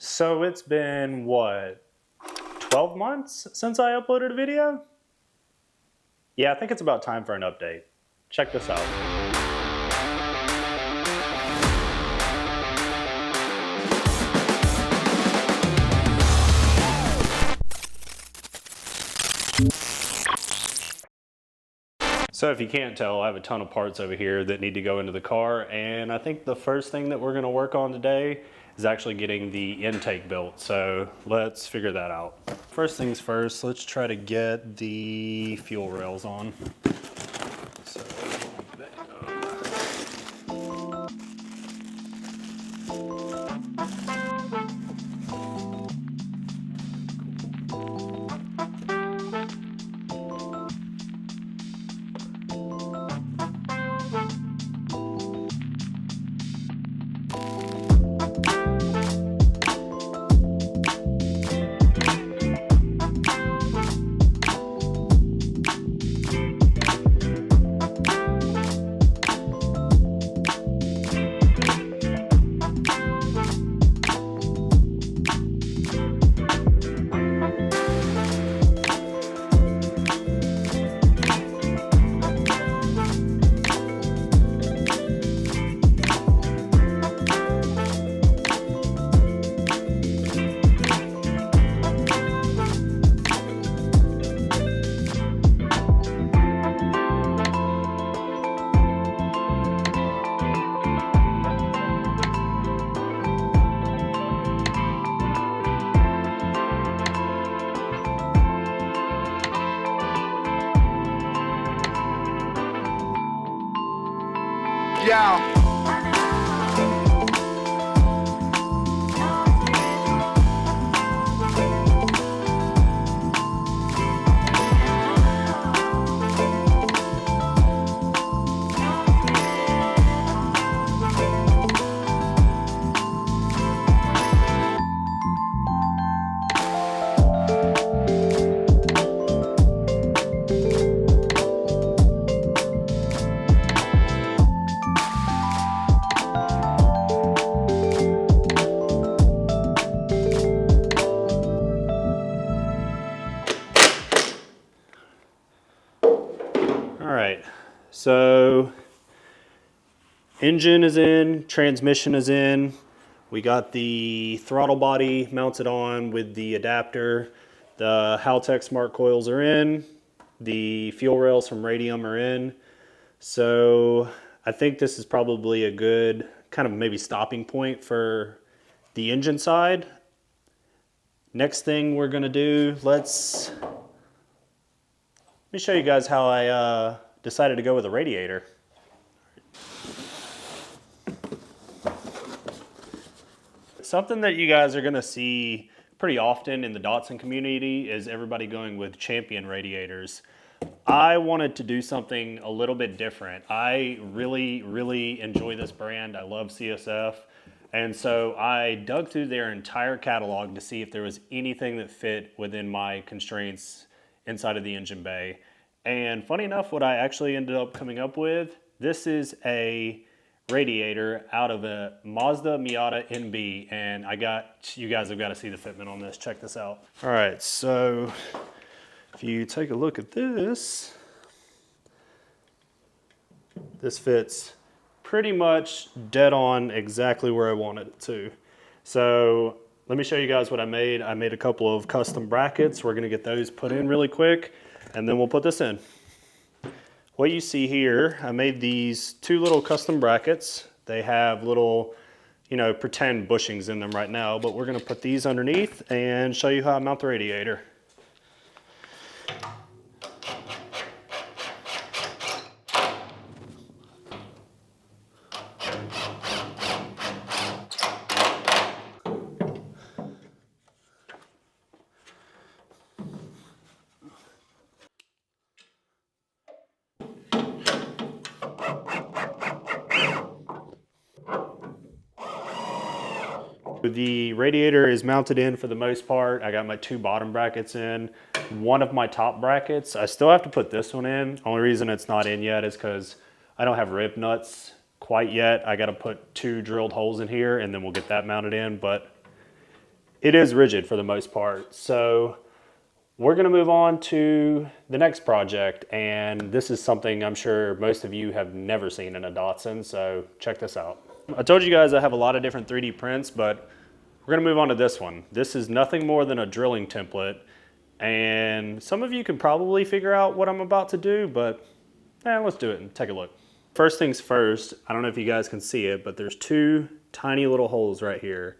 So it's been, what, 12 months since I uploaded a video? Yeah, I think it's about time for an update. Check this out. So if you can't tell, I have a ton of parts over here that need to go into the car, and I think the first thing that we're going to work on today is actually getting the intake built. So let's figure that out. First things first, let's try to get the fuel rails on. So, Yeah. all right, so engine is in, transmission is in. We got the throttle body mounted on with the adapter. The Haltech smart coils are in. The fuel rails from Radium are in. So I think this is probably a good kind of maybe stopping point for the engine side. Next thing we're gonna do, let me show you guys how I decided to go with a radiator. Something that you guys are gonna see pretty often in the Datsun community is everybody going with Champion radiators. I wanted to do something a little bit different. I really enjoy this brand. I love CSF. And so I dug through their entire catalog to see if there was anything that fit within my constraints inside of the engine bay. And funny enough, what I actually ended up coming up with, this is a radiator out of a Mazda Miata NB, and you guys have got to see the fitment on this. Check this out. All right, so if you take a look at this, this fits pretty much dead on exactly where I wanted it to. So let me show you guys what I made. I made a couple of custom brackets. We're gonna get those put in really quick, and then we'll put this in. What you see here, I made these two little custom brackets. They have little, pretend bushings in them right now, but we're gonna put these underneath and show you how I mount the radiator. The radiator is mounted in for the most part. I got my two bottom brackets in. One of my top brackets, I still have to put this one in. Only reason it's not in yet is because I don't have rib nuts quite yet. I got to put two drilled holes in here and then we'll get that mounted in. But it is rigid for the most part. So we're gonna move on to the next project, and this is something I'm sure most of you have never seen in a Datsun, so check this out. I told you guys I have a lot of different 3D prints, but we're gonna move on to this one. This is nothing more than a drilling template, and some of you can probably figure out what I'm about to do, but let's do it and take a look. First things first, I don't know if you guys can see it, but there's two tiny little holes right here.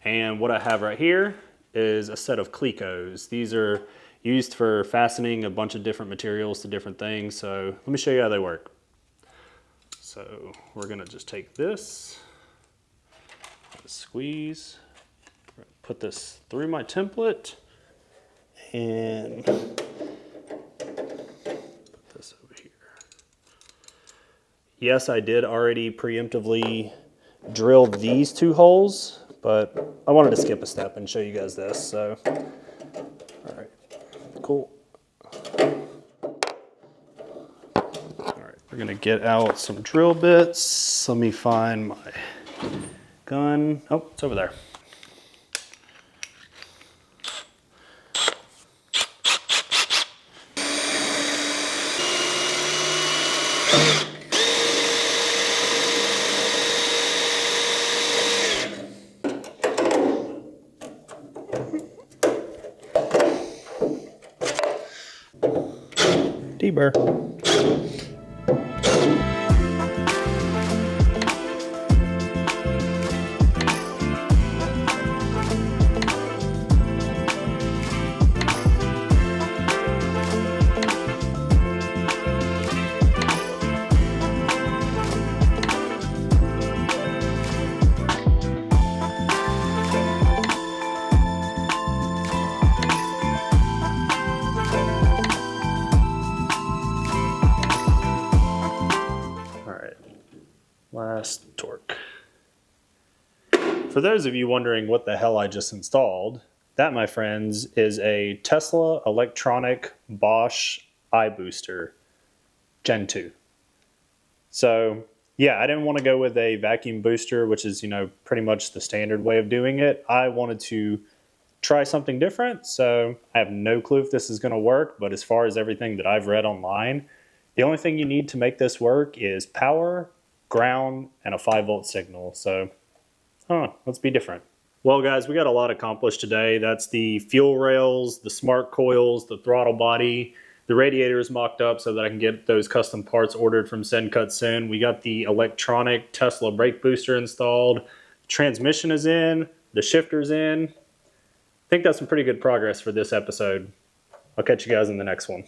And what I have right here is a set of clecos. These are used for fastening a bunch of different materials to different things. So let me show you how they work. So we're gonna just take this, squeeze, put this through my template, and put this over here. Yes, I did already preemptively drill these two holes, but I wanted to skip a step and show you guys this, so, all right, cool. All right, we're gonna get out some drill bits. Let me find my gun. Oh, it's over there. Deburr. Last torque. For those of you wondering what the hell I just installed, that, my friends, is a Tesla electronic Bosch eye booster Gen 2. So yeah, I didn't want to go with a vacuum booster, which is, pretty much the standard way of doing it. I wanted to try something different, so I have no clue if this is going to work, but as far as everything that I've read online, the only thing you need to make this work is power, ground, and a 5-volt signal. So, let's be different. Well, guys, we got a lot accomplished today. That's the fuel rails, the smart coils, the throttle body, the radiator is mocked up so that I can get those custom parts ordered from Send Cut Send. We got the electronic Tesla brake booster installed. Transmission is in. The shifter's in. I think that's some pretty good progress for this episode. I'll catch you guys in the next one.